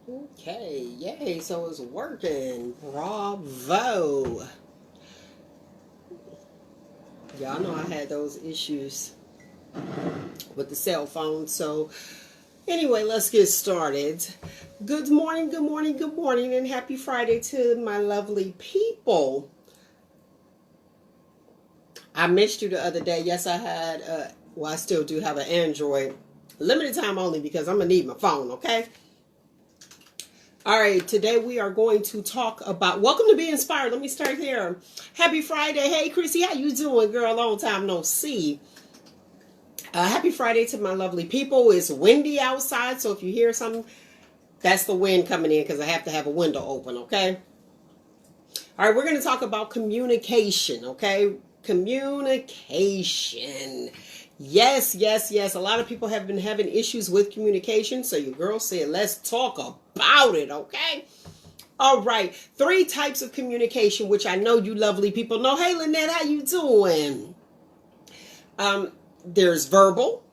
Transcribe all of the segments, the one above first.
Okay, yay, so it's working. Bravo. Y'all know I had those issues with the cell phone. So, anyway, let's get started. Good morning, good morning, good morning, and happy Friday to my lovely people. I missed you the other day. Yes, I had, I still do have an Android. Limited time only because I'm going to need my phone, okay? All right, today we are going to talk about, welcome to Be Inspired. Let me start here. Happy Friday. Hey, Chrissy, how you doing, girl? Long time no see. Happy Friday to my lovely people. It's windy outside, so if you hear something, that's the wind coming in because I have to have a window open, okay? All right, we're going to talk about communication, okay? Communication. Yes, yes, yes. A lot of people have been having issues with communication. So your girl said, let's talk about it, okay? All right. 3 types of communication, which I know you lovely people know. Hey, Lynette, how you doing? There's verbal.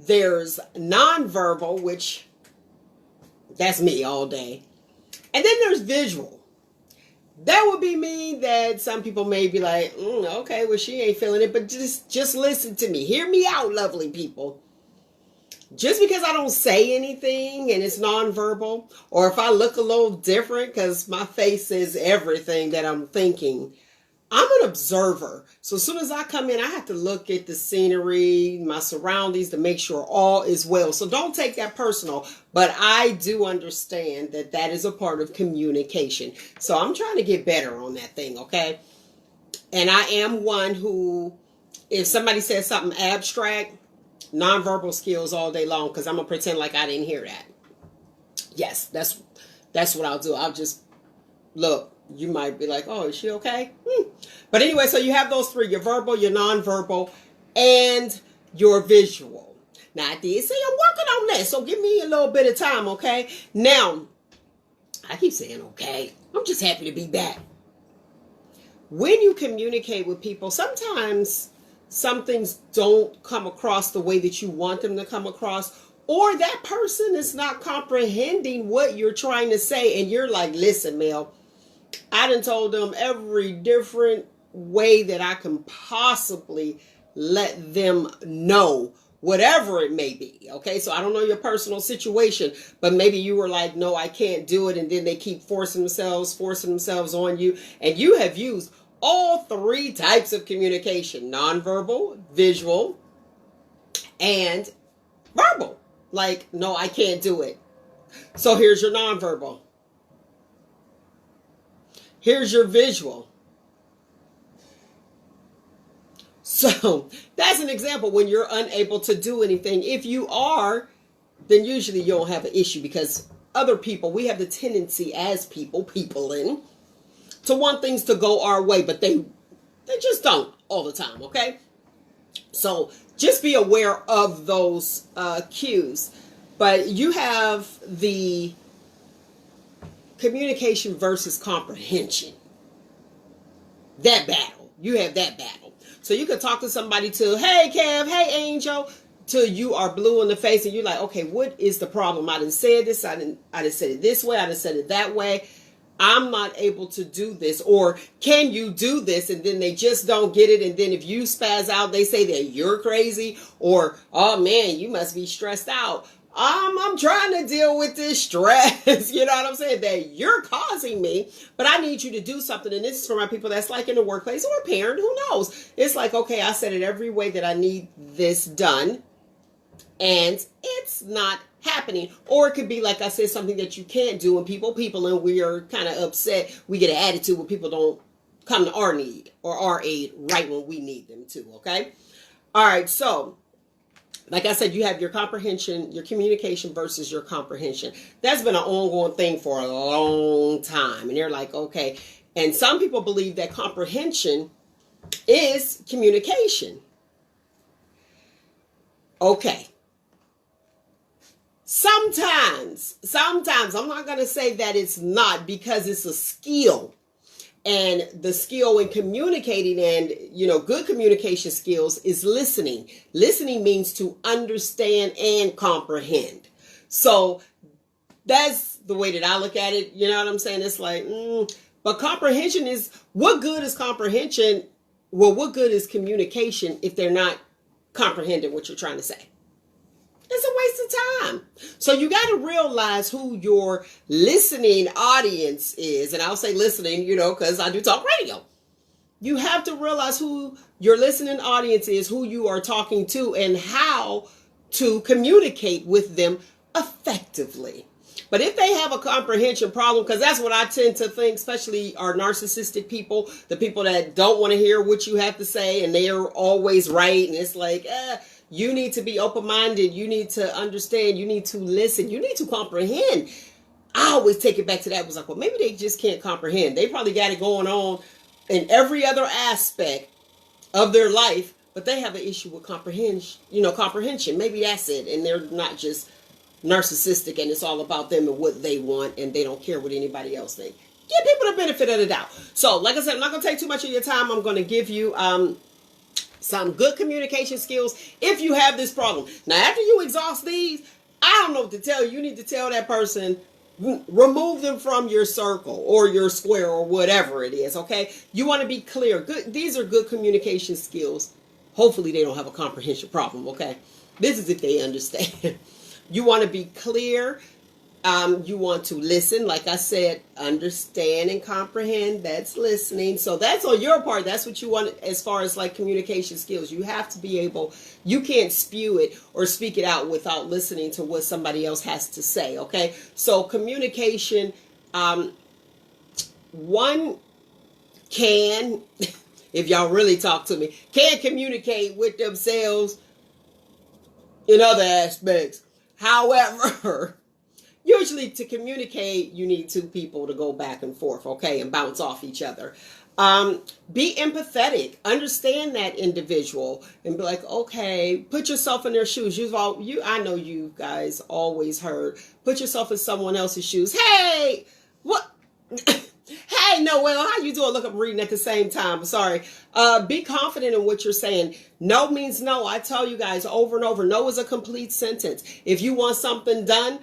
There's nonverbal, which that's me all day. And then there's visual. That would be me that some people may be like, okay, well, she ain't feeling it. But just listen to me. Hear me out, lovely people. Just because I don't say anything and it's nonverbal, or if I look a little different because my face says everything that I'm thinking, I'm an observer. So as soon as I come in, I have to look at the scenery, my surroundings to make sure all is well. So don't take that personal, but I do understand that that is a part of communication. So I'm trying to get better on that thing, okay? And I am one who, if somebody says something abstract, nonverbal skills all day long because I'm going to pretend like I didn't hear that. Yes, that's what I'll do. I'll just look. You might be like, oh, is she okay? But anyway, so you have those 3, your verbal, your nonverbal, and your visual. Now, I did say I'm working on that, so give me a little bit of time, okay? Now, I keep saying okay. I'm just happy to be back. When you communicate with people, sometimes some things don't come across the way that you want them to come across, or that person is not comprehending what you're trying to say, and you're like, listen, Mel, I done told them every different way that I can possibly let them know, whatever it may be. Okay, so I don't know your personal situation, but maybe you were like, no, I can't do it. And then they keep forcing themselves on you. And you have used all 3 types of communication: nonverbal, visual, and verbal. Like, no, I can't do it. So here's your nonverbal. Here's your visual. So that's an example when you're unable to do anything. If you are, then usually you don't have an issue because other people, we have the tendency as peopling, to want things to go our way, but they just don't all the time, okay? So just be aware of those cues. But you have the communication versus comprehension. That battle. You have that battle. So you could talk to somebody to, hey, Kev, hey, Angel, till you are blue in the face and you're like, okay, what is the problem? I done said this. I done said it this way. I done said it that way. I'm not able to do this. Or can you do this? And then they just don't get it. And then if you spaz out, they say that you're crazy. Or, oh, man, you must be stressed out. I'm trying to deal with this stress, you know what I'm saying, that you're causing me, but I need you to do something. And this is for my people that's like in the workplace or a parent, who knows? It's like, okay, I said it every way that I need this done, and it's not happening. Or it could be, like I said, something that you can't do, and people, and we are kind of upset. We get an attitude when people don't come to our need or our aid right when we need them to, okay? All right, so like I said, you have your comprehension, your communication versus your comprehension. That's been an ongoing thing for a long time. And they're like, okay. And some people believe that comprehension is communication. Okay. Sometimes, I'm not going to say that it's not, because it's a skill. And the skill in communicating and, good communication skills is listening. Listening means to understand and comprehend. So That's the way that I look at it. You know what I'm saying? It's like, but comprehension is, what good is comprehension? Well, what good is communication if they're not comprehending what you're trying to say? It's a waste of time. So you got to realize who your listening audience is. And I'll say listening, because I do talk radio. You have to realize who your listening audience is, who you are talking to, and how to communicate with them effectively. But if they have a comprehension problem, because that's what I tend to think, especially our narcissistic people, the people that don't want to hear what you have to say and they are always right. And it's like, you need to be open-minded. You need to understand. You need to listen. You need to comprehend. I always take it back to that. It was like, well, maybe they just can't comprehend. They probably got it going on in every other aspect of their life, but they have an issue with comprehension. Maybe that's it. And they're not just narcissistic and it's all about them and what they want and they don't care what anybody else thinks. Give people the benefit of the doubt. So, like I said, I'm not going to take too much of your time. I'm going to give you some good communication skills if you have this problem. Now, after you exhaust these, I don't know what to tell you. You need to tell that person, remove them from your circle or your square or whatever it is, okay? You want to be clear. Good. These are good communication skills. Hopefully, they don't have a comprehension problem, okay? This is if they understand. You want to be clear. You want to listen. Like I said, understand and comprehend. That's listening. So that's on your part. That's what you want as far as like communication skills. You have to be able, you can't spew it or speak it out without listening to what somebody else has to say. Okay. So communication, one can, if y'all really talk to me, can communicate with themselves in other aspects. However, usually to communicate, you need two people to go back and forth, okay, and bounce off each other. Be empathetic. Understand that individual and be like, okay, put yourself in their shoes. I know you guys always heard, put yourself in someone else's shoes. Hey, what? Hey, Noel, how you doing? Look, I'm reading at the same time. I'm sorry. Be confident in what you're saying. No means no. I tell you guys over and over, no is a complete sentence. If you want something done,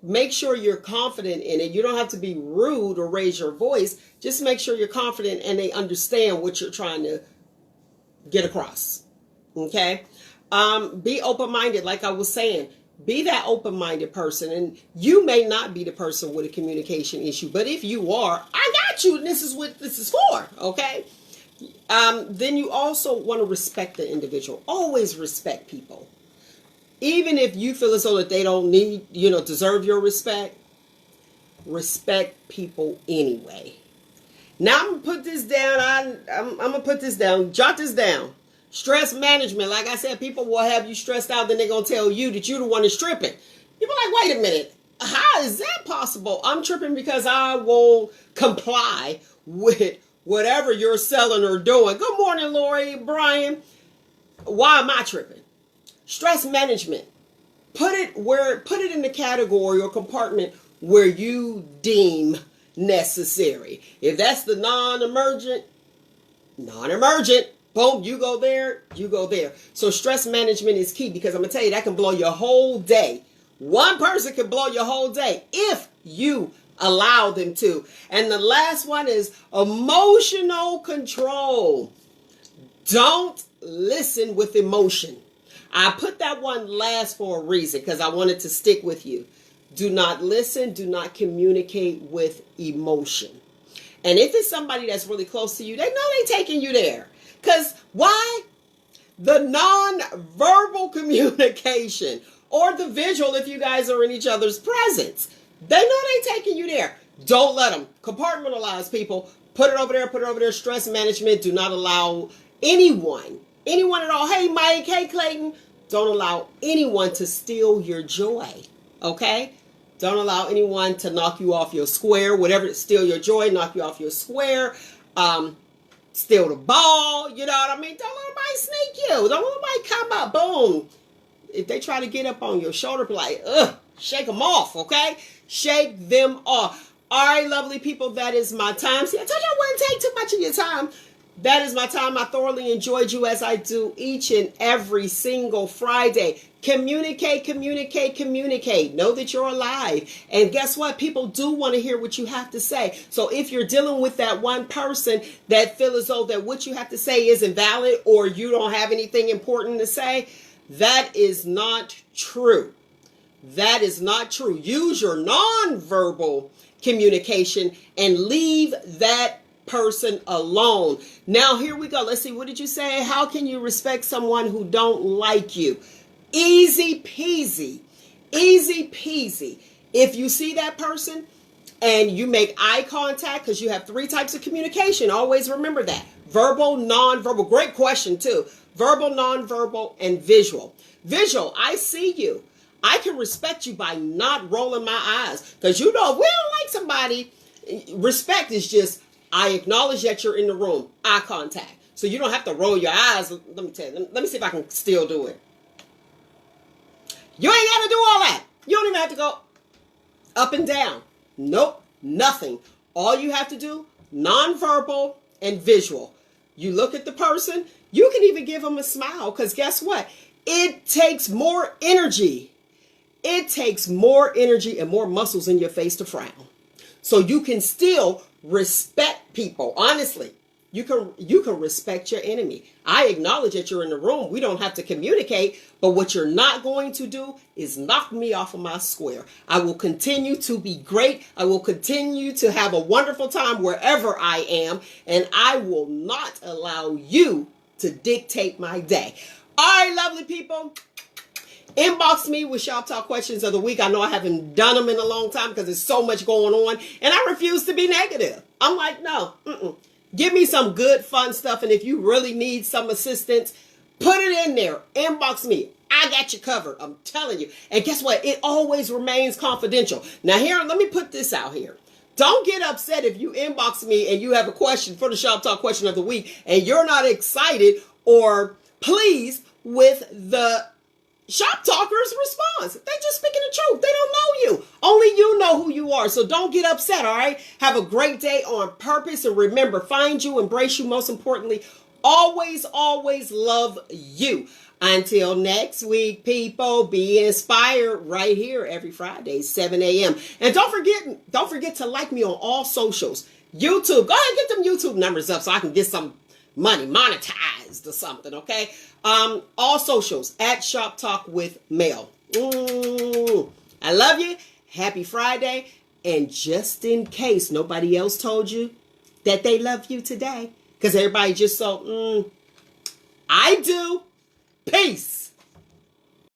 make sure you're confident in it. You don't have to be rude or raise your voice. Just make sure you're confident and they understand what you're trying to get across. Okay? Be open-minded, like I was saying. Be that open-minded person. And you may not be the person with a communication issue, but if you are, I got you. And this is what this is for. Okay? Then you also want to respect the individual. Always respect people. Even if you feel as though that they don't need, deserve your respect, respect people anyway. Now I'm going to put this down. I'm going to put this down. Jot this down. Stress management. Like I said, people will have you stressed out. Then they're going to tell you that you're the one that's tripping. You'll be like, wait a minute. How is that possible? I'm tripping because I won't comply with whatever you're selling or doing. Good morning, Lori, Brian. Why am I tripping? Stress management. Put it in the category or compartment where you deem necessary. If that's the non-emergent, boom, you go there. So stress management is key because I'm going to tell you, that can blow your whole day. One person can blow your whole day if you allow them to. And the last one is emotional control. Don't listen with emotion. I put that one last for a reason because I wanted to stick with you. Do not listen. Do not communicate with emotion. And if it's somebody that's really close to you, they know they're taking you there. Because why? The non-verbal communication or the visual, if you guys are in each other's presence, they know they're taking you there. Don't let them. Compartmentalize, people. Put it over there. Stress management. Do not allow anyone at all. Hey, Mike. Hey, Clayton. Don't allow anyone to steal your joy. Okay? Don't allow anyone to knock you off your square. Whatever, steal your joy, knock you off your square. Steal the ball. You know what I mean? Don't let anybody sneak you. Don't let anybody come up. Boom. If they try to get up on your shoulder, be like, shake them off. Okay? Shake them off. All right, lovely people. That is my time. See, I told you I wouldn't take too much of your time. That is my time. I thoroughly enjoyed you as I do each and every single Friday. Communicate, communicate, communicate. Know that you're alive. And guess what? People do want to hear what you have to say. So if you're dealing with that one person that feels as though that what you have to say isn't valid or you don't have anything important to say, that is not true. That is not true. Use your nonverbal communication and leave that person alone. Now, here we go. Let's see. What did you say? How can you respect someone who don't like you? Easy peasy. Easy peasy. If you see that person and you make eye contact, because you have 3 types of communication. Always remember that. Verbal, nonverbal. Great question, too. Verbal, nonverbal, and visual. Visual, I see you. I can respect you by not rolling my eyes. Because you know, if we don't like somebody, respect is just, I acknowledge that you're in the room. Eye contact. So you don't have to roll your eyes. Let me tell you. Let me see if I can still do it. You ain't got to do all that. You don't even have to go up and down. Nope. Nothing. All you have to do, nonverbal and visual. You look at the person. You can even give them a smile. Because guess what? It takes more energy. It takes more energy and more muscles in your face to frown. So you can still respect people. Honestly, you can respect your enemy. I acknowledge that you're in the room. We don't have to communicate, but what you're not going to do is knock me off of my square. I will continue to be great. I will continue to have a wonderful time wherever I am, and I will not allow you to dictate my day. All right, lovely people. Inbox me with Shop Talk questions of the week. I know I haven't done them in a long time because there's so much going on, and I refuse to be negative. I'm like, no, give me some good, fun stuff, and if you really need some assistance, put it in there. Inbox me. I got you covered. I'm telling you. And guess what? It always remains confidential. Now, here, let me put this out here. Don't get upset if you inbox me and you have a question for the Shop Talk question of the week, and you're not excited or pleased with the Shop Talker's response. They just speaking the truth. They don't know you. Only you know who you are. So don't get upset, all right? Have a great day on purpose. And remember, find you, embrace you. Most importantly, always, always love you. Until next week, people, be inspired right here every Friday, 7 a.m. And don't forget to like me on all socials. YouTube. Go ahead and get them YouTube numbers up so I can get some money monetized or something, okay? All socials at ShopTalkwithMel. I love you. Happy Friday. And just in case nobody else told you that they love you today, because everybody just so, I do. Peace.